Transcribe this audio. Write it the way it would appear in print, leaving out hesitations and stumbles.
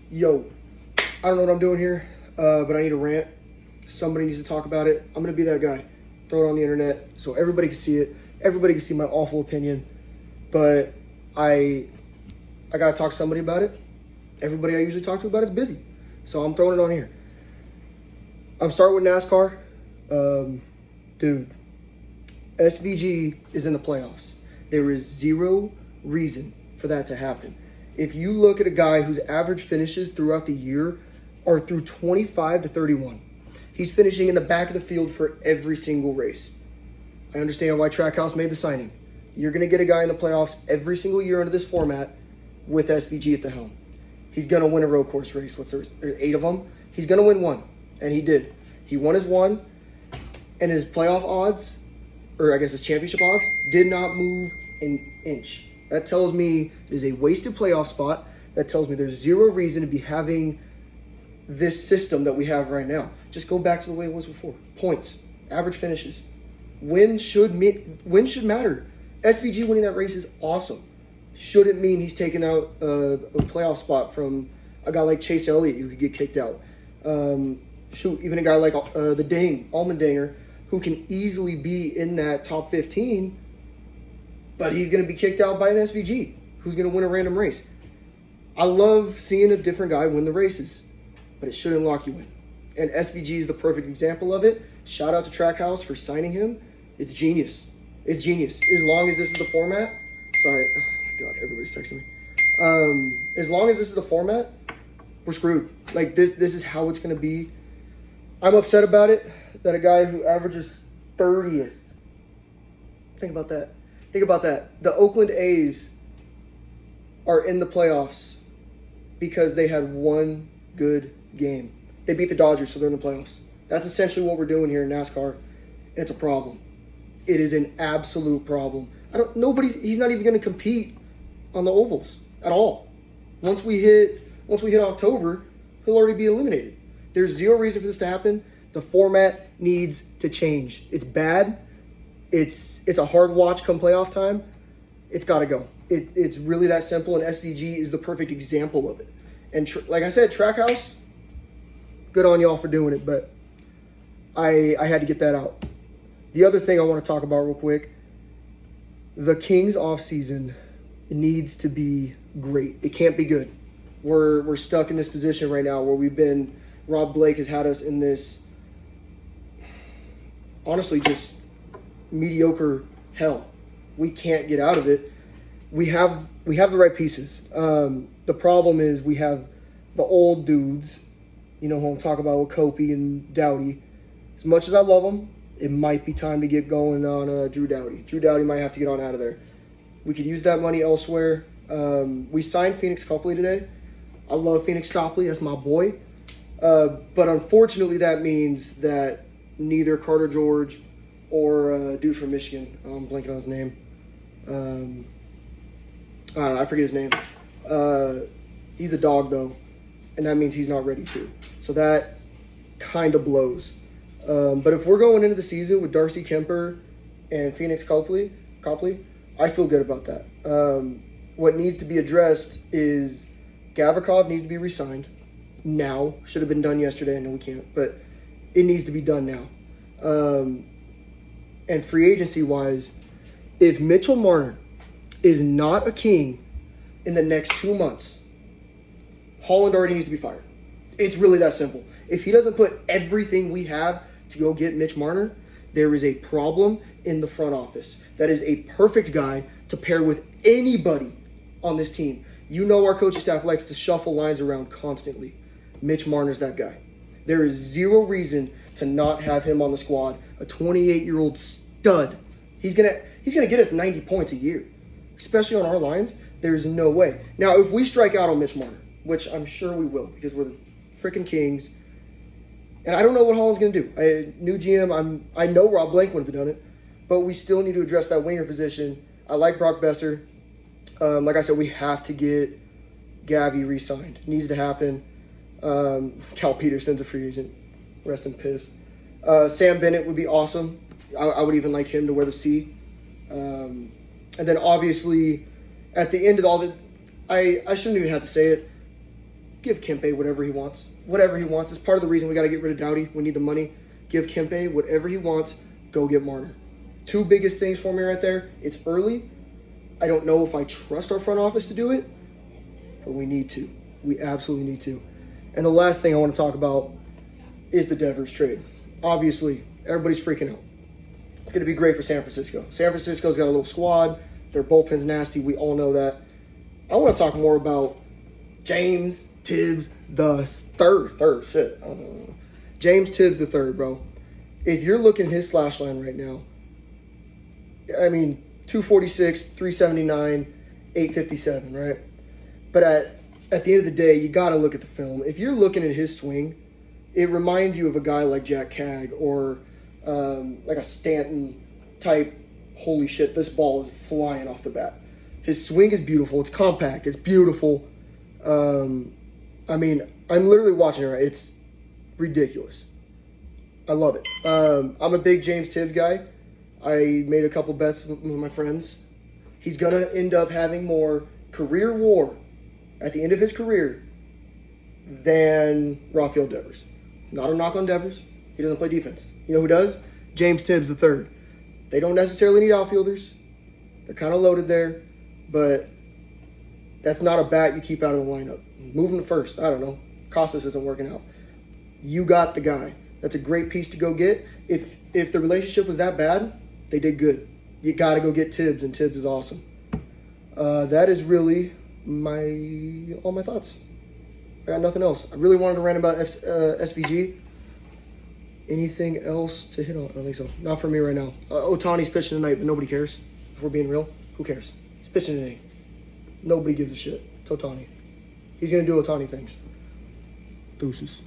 Yo, I don't know what I'm doing here, but I need a rant. Somebody needs to talk about it. I'm going to be that guy. Throw it on the internet so everybody can see it. Everybody can see my awful opinion. But I got to talk to somebody about it. Everybody I usually talk to about it is busy. So I'm throwing it on here. I'm starting with NASCAR. Dude, SVG is in the playoffs. There is zero reason for that to happen. If you look at a guy whose average finishes throughout the year are through 25 to 31, he's finishing in the back of the field for every single race. I understand why Trackhouse made the signing. You're going to get a guy in the playoffs every single year under this format with SVG at the helm. He's going to win a road course race. There's 8 of them. He's going to win one, and he did. He won his one, and his playoff odds, or I guess his championship odds, did not move an inch. That tells me it is a wasted playoff spot. That tells me there's zero reason to be having this system that we have right now. Just go back to the way it was before. Points, average finishes. Wins should matter. SVG winning that race is awesome. Shouldn't mean he's taking out a playoff spot from a guy like Chase Elliott who could get kicked out. Even a guy like Allmendinger, who can easily be in that top 15, but he's going to be kicked out by an SVG who's going to win a random race. I love seeing a different guy win the races, but it shouldn't lock you in. And SVG is the perfect example of it. Shout out to Trackhouse for signing him. It's genius. It's genius. As long as this is the format. Sorry. Oh my God, everybody's texting me. As long as this is the format, we're screwed. Like, this is how it's going to be. I'm upset about it that a guy who averages 30th. Think about that. Think about that. The Oakland A's are in the playoffs because they had one good game. They beat the Dodgers, so they're in the playoffs. That's essentially what we're doing here in NASCAR, and it's a problem. It is an absolute problem. He's not even going to compete on the ovals at all. Once we hit October, he'll already be eliminated. There's zero reason for this to happen. The format needs to change. It's bad. It's a hard watch come playoff time. It's got to go. It's really that simple, and SVG is the perfect example of it. And like I said, Trackhouse, good on y'all for doing it, but I had to get that out. The other thing I want to talk about real quick, the Kings offseason needs to be great. It can't be good. We're stuck in this position right now where Rob Blake has had us in this, honestly, just mediocre hell. We can't get out of it. We have the right pieces. The problem is we have the old dudes, you know who I'm talking about with Kopi and Doughty. As much as I love them, it might be time to get going on Drew Doughty. Drew Doughty might have to get on out of there. We could use that money elsewhere. We signed Phoenix Copley today. I love Phoenix Copley. That's my boy. But unfortunately, that means that neither Carter George or dude from Michigan, I'm blanking on his name. I don't know, I forget his name. He's a dog, though, and that means he's not ready to. So that kind of blows. But if we're going into the season with Darcy Kemper and Phoenix Copley, I feel good about that. What needs to be addressed is Gavrikov needs to be re-signed now. Should have been done yesterday. I know we can't, but it needs to be done now. And free agency-wise, if Mitchell Marner is not a King in the next 2 months, Holland already needs to be fired. It's really that simple. If he doesn't put everything we have to go get Mitch Marner, there is a problem in the front office. That is a perfect guy to pair with anybody on this team. You know our coaching staff likes to shuffle lines around constantly. Mitch Marner's that guy. There is zero reason to not have him on the squad. A 28-year-old stud. He's gonna get us 90 points a year, especially on our lines. There's no way. Now, if we strike out on Mitch Marner, which I'm sure we will because we're the freaking Kings, and I don't know what Holland's going to do. New GM, I know Rob Blank would have done it, but we still need to address that winger position. I like Brock Besser. Like I said, we have to get Gavi re-signed. Needs to happen. Cal Peterson's a free agent. Rest in piss. Sam Bennett would be awesome. I would even like him to wear the C. And then obviously, at the end of all the, I shouldn't even have to say it. give Kempe whatever he wants. Whatever he wants. It's part of the reason we got to get rid of Doughty. We need the money. Give Kempe whatever he wants. Go get Marner. Two biggest things for me right there. It's early. I don't know if I trust our front office to do it, but we need to. We absolutely need to. And the last thing I want to talk about is the Devers trade. Obviously, everybody's freaking out. It's going to be great for San Francisco. San Francisco's got a little squad. Their bullpen's nasty. We all know that. I want to talk more about James Tibbs the third. James Tibbs the third, bro. If you're looking at his slash line right now, I mean, 246, 379, 857, right? But at the end of the day, you got to look at the film. If you're looking at his swing, it reminds you of a guy like Jack Cagg or like a Stanton type. Holy shit, this ball is flying off the bat. His swing is beautiful. It's compact. It's beautiful. I mean, I'm literally watching it right. It's ridiculous. I love it. I'm a big James Tibbs guy. I made a couple bets with my friends. He's going to end up having more career WAR at the end of his career than Rafael Devers. Not a knock on Devers. He doesn't play defense. You know who does? James Tibbs III. They don't necessarily need outfielders. They're kind of loaded there, but that's not a bat you keep out of the lineup. Move him to first. I don't know. Costas isn't working out. You got the guy. That's a great piece to go get. If the relationship was that bad, they did good. You got to go get Tibbs, and Tibbs is awesome. That is really all my thoughts. I got nothing else. I really wanted to rant about SVG. Anything else to hit on? I don't think so. Not for me right now. Ohtani's pitching tonight, but nobody cares. If we're being real, who cares? He's pitching today. Nobody gives a shit. It's Ohtani. He's going to do Ohtani things. Deuces.